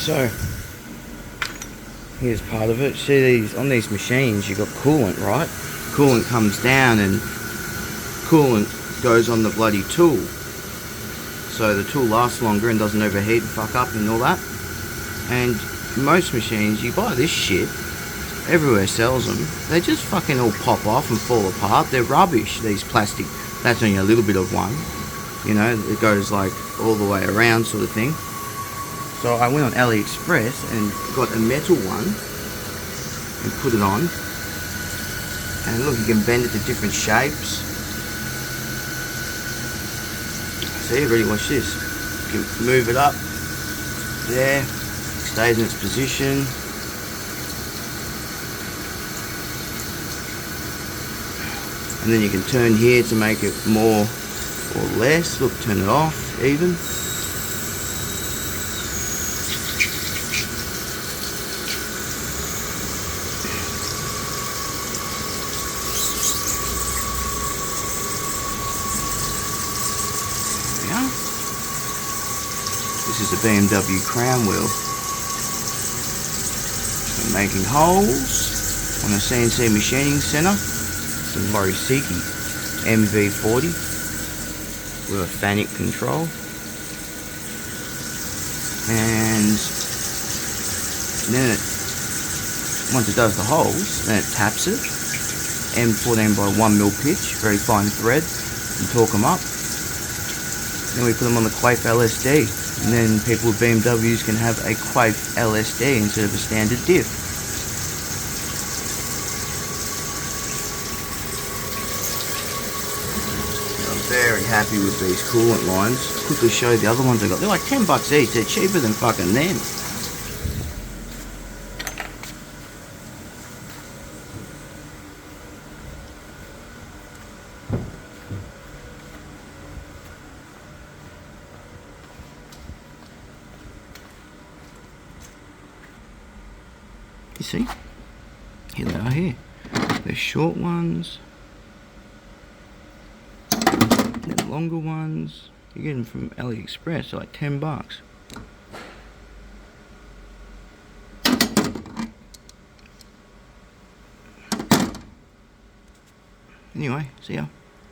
So here's part of it. See, these on these machines you got coolant, right? Coolant comes down and coolant goes on the bloody tool, so the tool lasts longer and doesn't overheat and fuck up and all that. And most machines, you buy this shit, everywhere sells them, they just fucking all pop off and fall apart. They're rubbish, these plastic. That's only a little bit of one, you know, it goes like all the way around sort of thing. So I went on AliExpress and got a metal one and put it on, and look, you can bend it to different shapes. See, ready, watch this. You can move it up there, it stays in its position. And then you can turn here to make it more or less. Look, turn it off even. There we are. This is a BMW crown wheel. I'm making holes on a CNC machining center. Some Morisiki MV40 with a FANUC control, and then once it does the holes, then it taps it. M14 by 1mm pitch, very fine thread, and torque them up. Then we put them on the Quaife LSD, and then people with BMWs can have a Quaife LSD instead of a standard diff. Very happy with these coolant lines. Quickly show you the other ones I got. They're like $10 each. They're cheaper than fucking them. You see? Here they are here. They're short ones. The longer ones, you get them from AliExpress, they're like $10. Anyway, see ya.